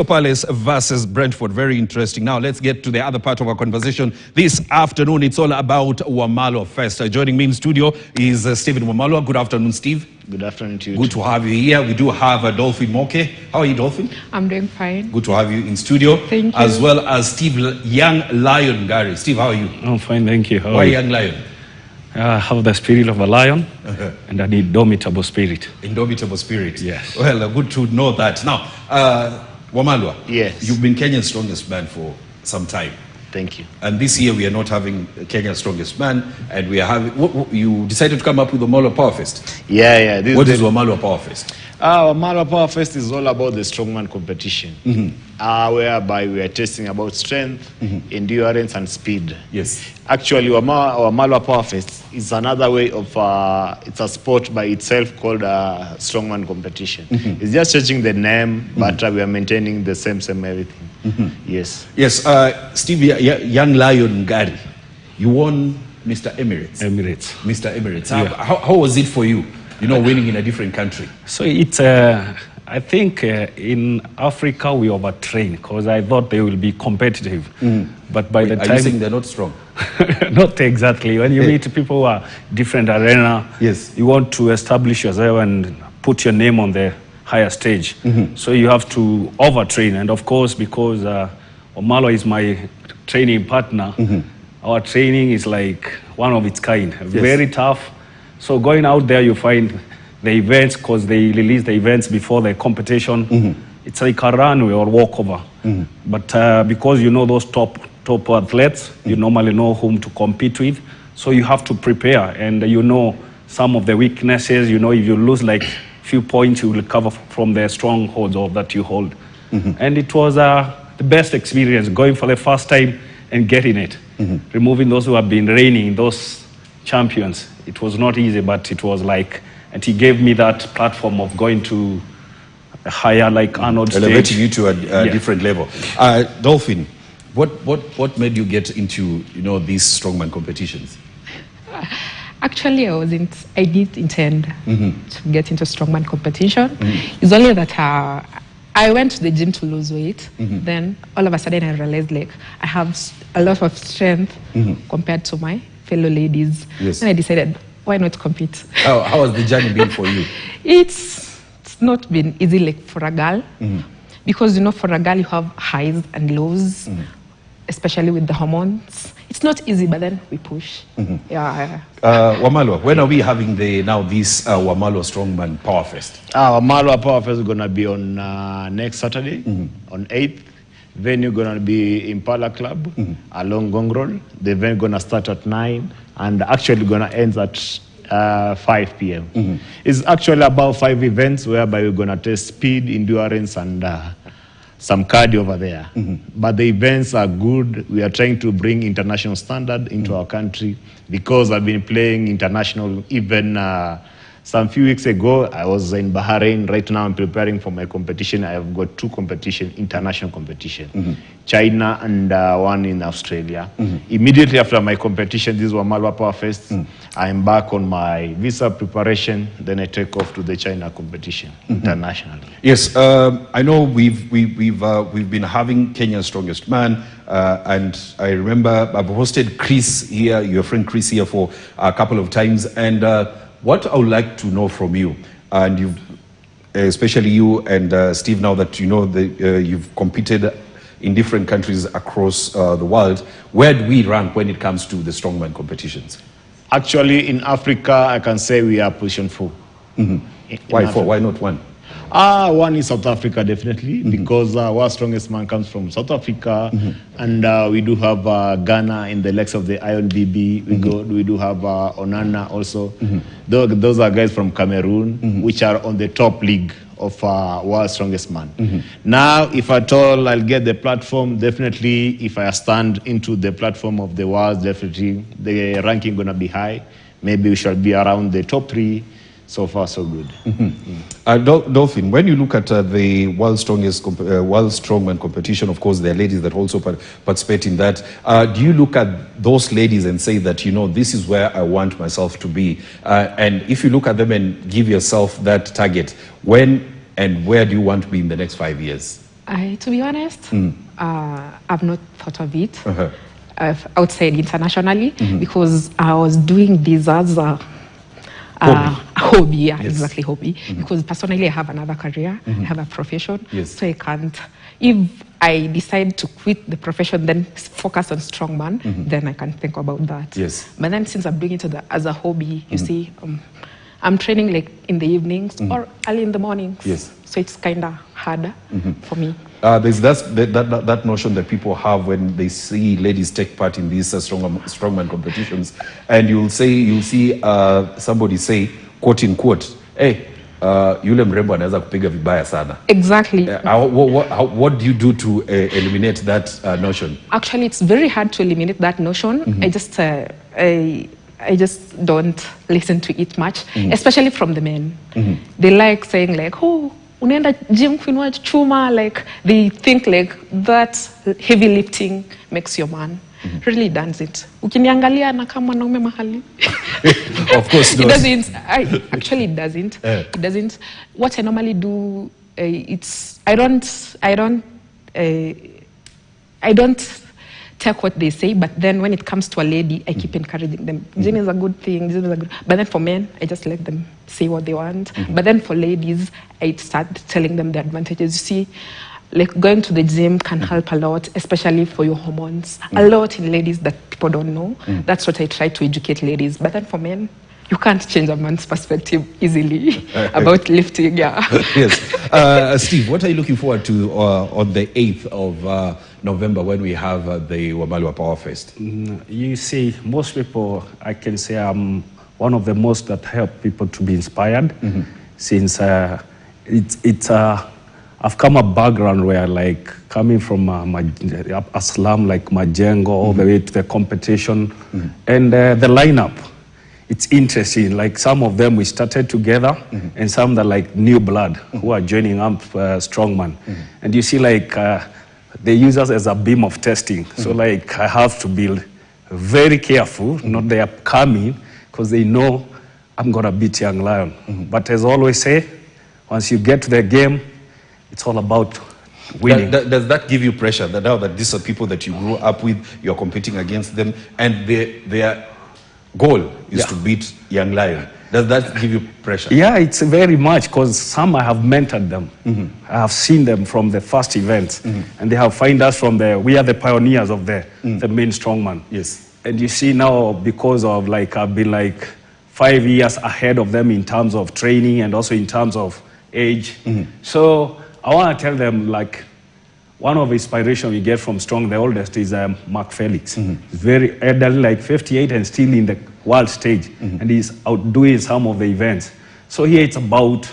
Palace versus Brentford. Very interesting. Now let's get to the other part of our conversation this afternoon. It's all about Wamalwa Fest. Joining me in studio is Stephen Wamalwa. Good afternoon, Steve. Good afternoon to you. Good to have you here. We do have Dolphin Mo. How are you, Dolphin? I'm doing fine. Good to have you in studio. Thank you. As well as Steve, Young Lion Gary. Steve, how are you? I'm fine, thank you. Why Young Lion? I have the spirit of a lion and an indomitable spirit. Indomitable spirit. Yes. Well, good to know that. Now, Wamalwa. Yes. You've been Kenya's strongest man for some time. Thank you. And this year we are not having Kenya's strongest man, and we are having. You decided to come up with the Wamalwa Power Fest. Yeah. What is Wamalwa Power Fest? Wamalwa Power Fest is all about the strongman competition, whereby we are testing about strength, endurance, and speed. Yes. Actually, Wamalwa Power Fest is another way of, it's a sport by itself called strongman competition. It's just changing the name, but we are maintaining the same everything. Yes. Yes, Steve, Young Lion Gary, you won Mr. Emirates. Mr. Emirates. How was it for you, winning in a different country? So it's, I think in Africa we overtrain because I thought they will be competitive. But by the time... Are you saying they're not strong? Not exactly. When you meet people who are different arena, yes, you want to establish yourself and put your name on the higher stage. So you have to overtrain. And of course, because Wamalwa is my training partner, our training is like one of its kind. Very tough. So going out there, you find the events, because they release the events before the competition. It's like a runway or walkover. But because you know those top athletes, you normally know whom to compete with. So you have to prepare, and you know some of the weaknesses. If you lose like few points, you will recover from the strongholds that you hold. And it was the best experience, going for the first time and getting it. Removing those who have been reigning, those champions. It was not easy, but it was like, and he gave me that platform of going to a higher, like Arnold stage. Elevating you to a different level. Dolphin, what made you get into these strongman competitions? Actually, I did intend to get into strongman competition. It's only that I went to the gym to lose weight. Then all of a sudden I realized like I have a lot of strength compared to my fellow ladies. Yes. And I decided, why not compete? How has the journey been for you? It's not been easy like for a girl. Because for a girl you have highs and lows, especially with the hormones. It's not easy, but then we push. Wamalwa, when are we having this Wamalwa Strongman Power Fest? Wamalwa Power Fest is going to be on next Saturday, on 8th. Venue going to be Impala Club along Gong Road. The event going to start at 9 and actually going to end at 5 p.m. It's actually about 5 events whereby we're going to test speed, endurance, and some cardio over there. But the events are good. We are trying to bring international standard into our country because I've been playing international. Even some few weeks ago, I was in Bahrain. Right now, I'm preparing for my competition. I have got 2 international competition, China and one in Australia. Immediately after my competition, this is Wamalwa Power Fest, I'm back on my visa preparation. Then I take off to the China competition internationally. Yes, I know we've been having Kenya's strongest man, and I remember I've hosted Chris here, your friend Chris here, for a couple of times, and what I would like to know from you, and especially you and Steve, now that you've competed in different countries across the world, where do we rank when it comes to the strongman competitions? Actually, in Africa, I can say we are position 4. Why 4? Why not 1? 1 is South Africa, definitely, because our strongest man comes from South Africa, and we do have Ghana in the likes of the Iron BB. We do have Onana also. Those are guys from Cameroon, which are on the top league of world's strongest man. Now, if at all I'll get the platform, definitely, if I stand into the platform of the world, definitely the ranking gonna be high. Maybe we shall be around the top 3. So far, so good. Dolphin, when you look at the world's strongman competition, of course, there are ladies that also participate in that. Do you look at those ladies and say that, this is where I want myself to be? And if you look at them and give yourself that target, when and where do you want to be in the next 5 years? To be honest, I've not thought of it outside internationally because I was doing this as a hobby. Yeah, exactly, hobby. Because personally, I have another career, I have a profession, so I can't. If I decide to quit the profession, then focus on strongman, then I can think about that. Yes. But then since I'm doing it as a hobby, you see, I'm training like in the evenings or early in the mornings. Yes. So it's kind of harder for me. There's that notion that people have when they see ladies take part in these strongman competitions, and you'll see somebody say, quote unquote, hey, yule mrembo anaweza kupiga vibaya sana. Exactly. What do you do to eliminate that notion? Actually, it's very hard to eliminate that notion. I just don't listen to it much, especially from the men. They like saying like, oh, unaenda gym kuinua chuma, like they think like that heavy lifting makes your man. Really doesn't. Ukiniangalia na kama mwanaume mahali. Of course not. It doesn't. Actually it doesn't. It doesn't. What I normally do, I don't take what they say, but then when it comes to a lady, I keep encouraging them. Gym is a good thing, gym is a good. But then for men, I just let them say what they want. But then for ladies, I start telling them the advantages. You see, like going to the gym can help a lot, especially for your hormones. A lot in ladies that people don't know. That's what I try to educate ladies. But then for men, you can't change a man's perspective easily about lifting. Yeah. Yes. Steve, what are you looking forward to on the 8th of November when we have the Wamalwa Power Fest? You see, most people, I can say I'm one of the most that help people to be inspired since I've come a background where like coming from a slum like Majengo all the way to the competition and the lineup. It's interesting, like some of them we started together and some that like new blood who are joining up strongman. And you see like they use us as a beam of testing. So like I have to be very careful, not they are coming because they know I'm gonna beat Young Lion. But as I always say, once you get to the game, it's all about winning. Does that give you pressure that now that these are people that you grew up with, you're competing against them, and their goal is to beat Young Lion? Does that give you pressure? Yeah, it's very much because some I have mentored them. I have seen them from the first events, and they have found us from we are the pioneers of the main strongman. Yes. And you see now, because of like I've been like 5 years ahead of them in terms of training and also in terms of age. So I want to tell them like one of the inspiration we get from Strong, the oldest, is Mark Felix. He's very elderly, like 58 and still in the world stage. And he's outdoing some of the events. So here it's about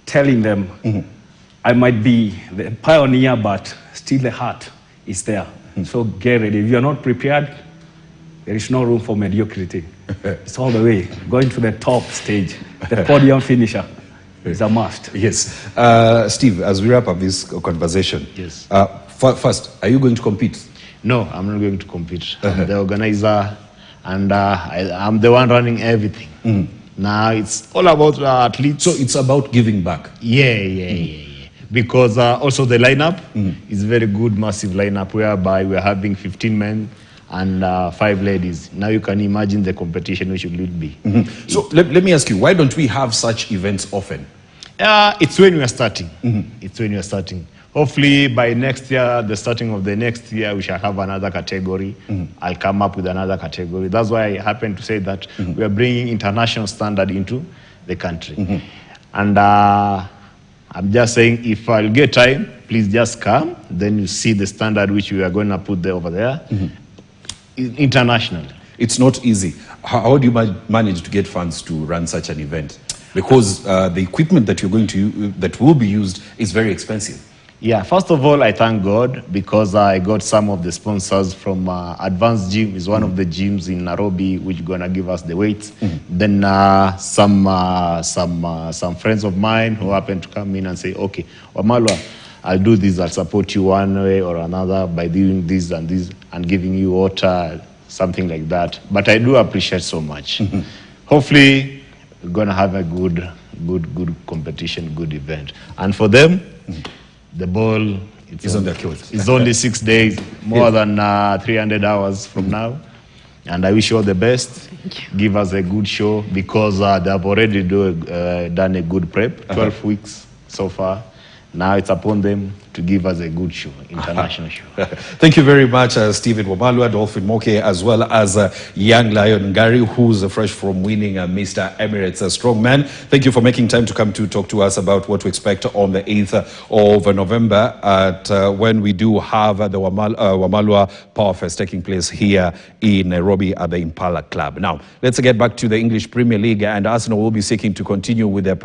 telling them, I might be the pioneer, but still the heart is there. So get ready. If you're not prepared, there is no room for mediocrity. It's all the way. Going to the top stage, the podium finisher. It's a must. Yes. Steve, as we wrap up this conversation, Yes. First, are you going to compete? No, I'm not going to compete. I'm the organizer, and I'm the one running everything. Now it's all about athletes. So it's about giving back. Yeah. Because also the lineup is very good, massive lineup, whereby we're having 15 men and 5 ladies. Now you can imagine the competition which will be. So let me ask you, why don't we have such events often? It's when we are starting. It's when we are starting. Hopefully by next year, the starting of the next year, we shall have another category. I'll come up with another category. That's why I happen to say that we are bringing international standard into the country. And I'm just saying, if I'll get time, please just come. Then you see the standard which we are going to put there over there. Internationally. It's not easy. How do you manage to get funds to run such an event? Because the equipment that you're going to that will be used is very expensive. Yeah, first of all, I thank God because I got some of the sponsors from Advanced Gym. Is one of the gyms in Nairobi which gonna give us the weights. Then some friends of mine who happen to come in and say, okay, Wamalwa, I'll do this. I'll support you one way or another by doing this and giving you water, something like that. But I do appreciate so much. Hopefully, we're gonna have a good competition, good event. And for them, the ball It's on their coast. It's only 6 days, more than 300 hours from now. And I wish you all the best. Give us a good show because they have already done a good prep, 12 weeks so far. Now it's upon them to give us a good show, international show. Thank you very much, Stephen Wamalwa, Dolphin Mo, as well as young Lion Ngari, who's fresh from winning Mr. Emirates Strongman. Thank you for making time to come to talk to us about what to expect on the 8th of November when we do have the Wamalwa Power Fest taking place here in Nairobi at the Impala Club. Now, let's get back to the English Premier League, and Arsenal will be seeking to continue with their